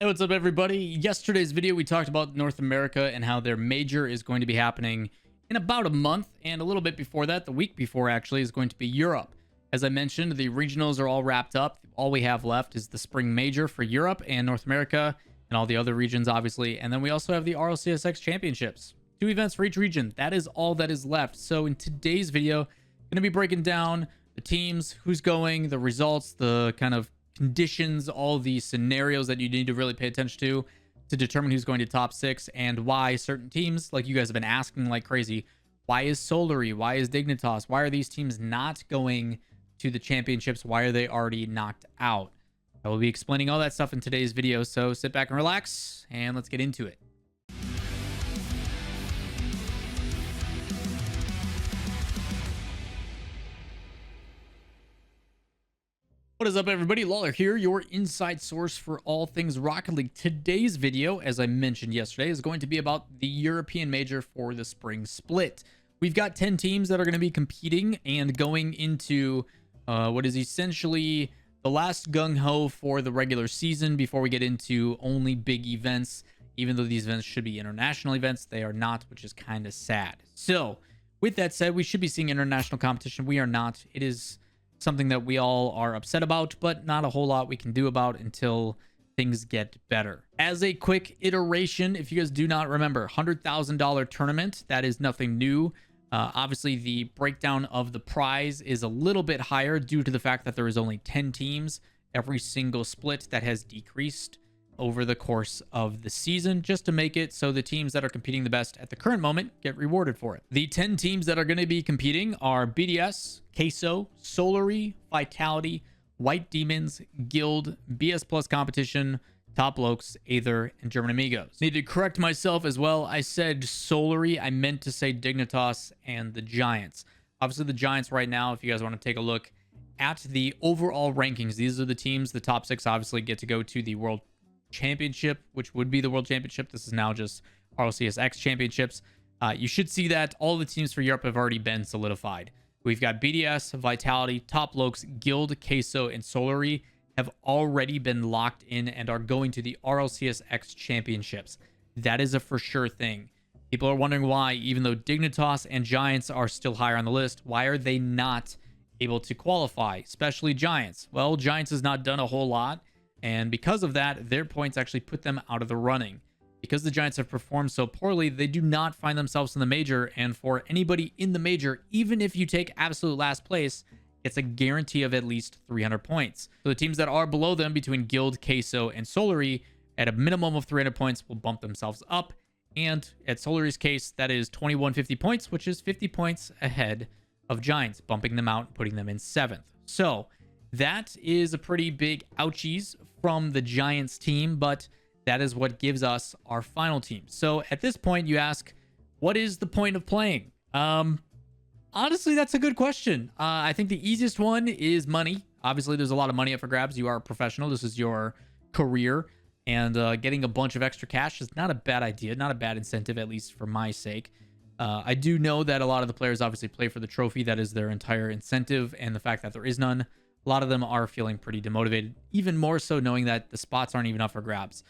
Hey, what's up, everybody? Yesterday's video, we talked about North America and how their major is going to be happening in about a month. And a little bit before that, the week before actually, is going to be Europe. As I mentioned, the regionals are all wrapped up. All we have left is the spring major for Europe and North America and all the other regions, obviously. And then we also have the RLCS X Championships. 2 events for each region. That is all that is left. So in today's video, I'm going to be breaking down the teams, who's going, the results, the kind of conditions, all the scenarios that you need to really pay attention to determine who's going to top 6 and why certain teams, like you guys have been asking like crazy, why is Solary, why is Dignitas, why are these teams not going to the championships, why are they already knocked out? I will be explaining all that stuff in today's video, so sit back and relax and let's get into it. What is up, everybody? Lawler here, your inside source for all things Rocket League. Today's video, as I mentioned yesterday, is going to be about the European major for the spring split. We've got 10 teams that are going to be competing and going into what is essentially the last gung-ho for the regular season before we get into only big events. Even though these events should be international events, they are not, which is kind of sad. So, with that said, we should be seeing international competition. We are not. It is something that we all are upset about, but not a whole lot we can do about until things get better. As a quick iteration, if you guys do not remember, $100,000 tournament, that is nothing new. Obviously, the breakdown of the prize is a little bit higher due to the fact that there is only 10 teams. Every single split that has decreased over the course of the season, just to make it so the teams that are competing the best at the current moment get rewarded for it. The 10 teams that are going to be competing are BDS, Queso, Solary, Vitality, White Demons, Guild, BS Plus Competition, Top Lokes, Aether, and German Amigos. Need to correct myself as well. I said Solary. I meant to say Dignitas and the Giants. Obviously, the Giants right now, if you guys want to take a look at the overall rankings, these are the teams. The top 6 obviously get to go to the World Championship, which would be the World Championship. This is now just RLCS X Championships. You should see that all the teams for Europe have already been solidified. We've got BDS, Vitality, Top Lokes, Guild, Queso, and Solary have already been locked in and are going to the RLCS X Championships. That is a for sure thing. People are wondering why, even though Dignitas and Giants are still higher on the list, why are they not able to qualify, especially Giants? Well, Giants has not done a whole lot, and because of that, their points actually put them out of the running. Because the Giants have performed so poorly, they do not find themselves in the major, and for anybody in the major, even if you take absolute last place, it's a guarantee of at least 300 points. So the teams that are below them between Guild, Queso, and Solary at a minimum of 300 points will bump themselves up, and at Solary's case, that is 2150 points, which is 50 points ahead of Giants, bumping them out and putting them in 7th. So that is a pretty big ouchies from the Giants team, but that is what gives us our final team. So at this point, you ask, what is the point of playing? Honestly, that's a good question. I think the easiest one is money. Obviously, there's a lot of money up for grabs. You are a professional. This is your career. And getting a bunch of extra cash is not a bad idea, not a bad incentive, at least for my sake. I do know that a lot of the players obviously play for the trophy. That is their entire incentive. And the fact that there is none, a lot of them are feeling pretty demotivated, even more so knowing that the spots aren't even up for grabs.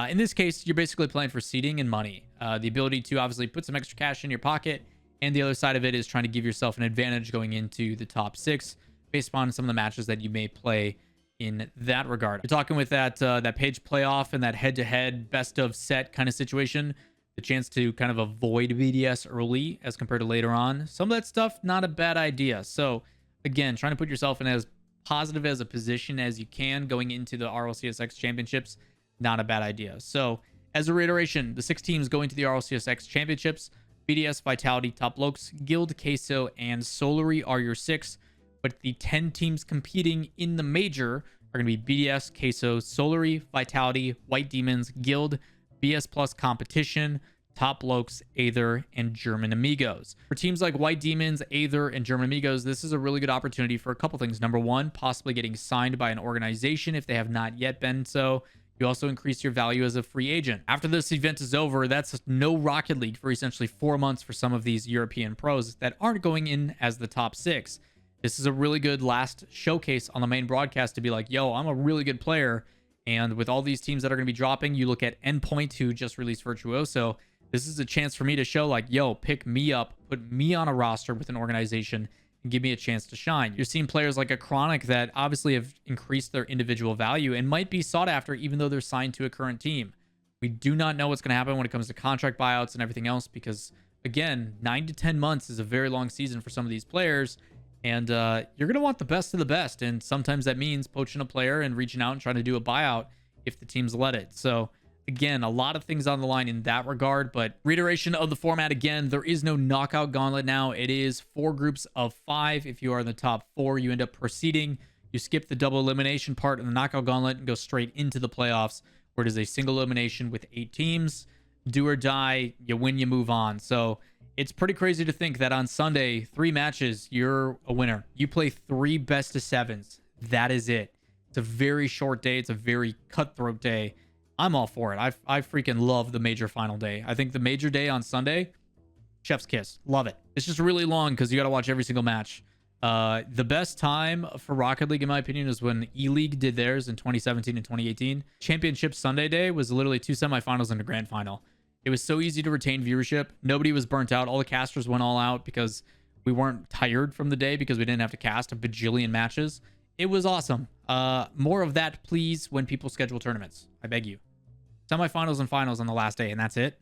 In this case, you're basically playing for seeding and money. The ability to obviously put some extra cash in your pocket, and the other side of it is trying to give yourself an advantage going into the top 6 based upon some of the matches that you may play in that regard. You're talking with that page playoff and that head-to-head best of set kind of situation, the chance to kind of avoid BDS early as compared to later on. Some of that stuff, not a bad idea. So again, trying to put yourself in as positive as a position as you can going into the RLCS X Championships, not a bad idea. So as a reiteration, the 6 teams going to the RLCS X Championships, BDS, Vitality, Top Lokes, Guild, Queso, and Solary are your 6. But the 10 teams competing in the major are going to be BDS, Queso, Solary, Vitality, White Demons, Guild, BS Plus Competition, Top Lokes, Aether, and German Amigos. For teams like White Demons, Aether, and German Amigos, this is a really good opportunity for a couple things. Number one, possibly getting signed by an organization if they have not yet been so. You also increase your value as a free agent. After this event is over, that's no Rocket League for essentially 4 months for some of these European pros that aren't going in as the top 6. This is a really good last showcase on the main broadcast to be like, yo, I'm a really good player, And with all these teams that are going to be dropping, you look at Endpoint, who just released Virtuoso. This is a chance for me to show like, yo, pick me up, put me on a roster with an organization, and give me a chance to shine. You're seeing players like a Chronic that obviously have increased their individual value and might be sought after even though they're signed to a current team. We do not know what's going to happen when it comes to contract buyouts and everything else because, again, 9 to 10 months is a very long season for some of these players. And you're going to want the best of the best. And sometimes that means poaching a player and reaching out and trying to do a buyout if the teams let it. So, again, a lot of things on the line in that regard. But reiteration of the format again, there is no knockout gauntlet now. It is 4 groups of 5. If you are in the top 4, you end up proceeding. You skip the double elimination part in the knockout gauntlet and go straight into the playoffs, where it is a single elimination with 8 teams. Do or die, you win, you move on. So it's pretty crazy to think that on Sunday, 3 matches, you're a winner. You play 3 best of 7s. That is it. It's a very short day. It's a very cutthroat day. I'm all for it. I freaking love the major final day. I think the major day on Sunday, chef's kiss. Love it. It's just really long because you got to watch every single match. The best time for Rocket League, in my opinion, is when E-League did theirs in 2017 and 2018. Championship Sunday day was literally 2 semifinals and a grand final. It was so easy to retain viewership. Nobody was burnt out. All the casters went all out because we weren't tired from the day because we didn't have to cast a bajillion matches. It was awesome. More of that, please, when people schedule tournaments. I beg you. Semifinals and finals on the last day, and that's it.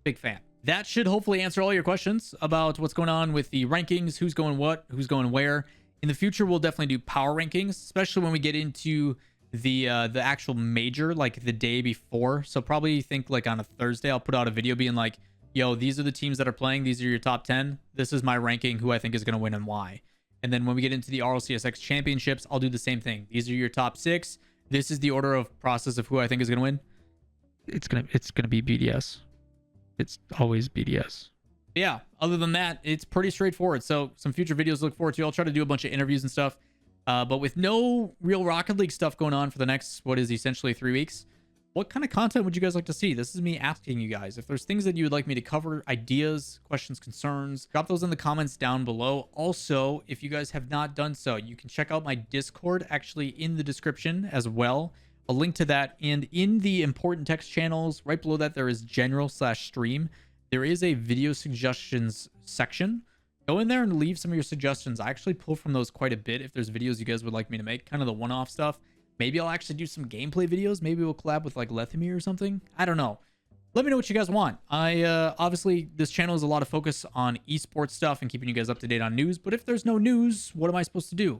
Big fan. That should hopefully answer all your questions about what's going on with the rankings, who's going what, who's going where. In the future, we'll definitely do power rankings, especially when we get into the actual major, like the day before. So probably think like on a Thursday, I'll put out a video being like, yo, these are the teams that are playing. These are your top 10. This is my ranking, who I think is going to win and why. And then when we get into the RLCS X Championships, I'll do the same thing. These are your top 6. This is the order of process of who I think is going to win. It's gonna be BDS. It's always BDS. Yeah, other than that, it's pretty straightforward. So some future videos to look forward to. I'll try to do a bunch of interviews and stuff. But with no real Rocket League stuff going on for the next, what is essentially 3 weeks, what kind of content would you guys like to see? This is me asking you guys. If there's things that you would like me to cover, ideas, questions, concerns, drop those in the comments down below. Also, if you guys have not done so, you can check out my Discord actually in the description as well. A link to that, and in the important text channels right below that there is general/stream. There is a video suggestions section. Go in there and leave some of your suggestions. I actually pull from those quite a bit. If there's videos you guys would like me to make, kind of the one-off stuff, maybe I'll actually do some gameplay videos. Maybe we'll collab with like Lethemir or something. I don't know. Let me know what you guys want. Obviously this channel is a lot of focus on esports stuff and keeping you guys up to date on news, but if there's no news, what am I supposed to do?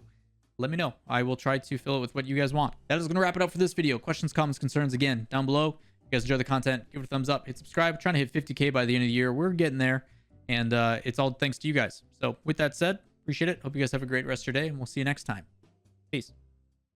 Let me know. I will try to fill it with what you guys want. That is going to wrap it up for this video. Questions, comments, concerns, again, down below. If you guys enjoy the content, give it a thumbs up, hit subscribe. We're trying to hit 50K by the end of the year. We're getting there, and it's all thanks to you guys. So with that said, appreciate it. Hope you guys have a great rest of your day, and we'll see you next time. Peace.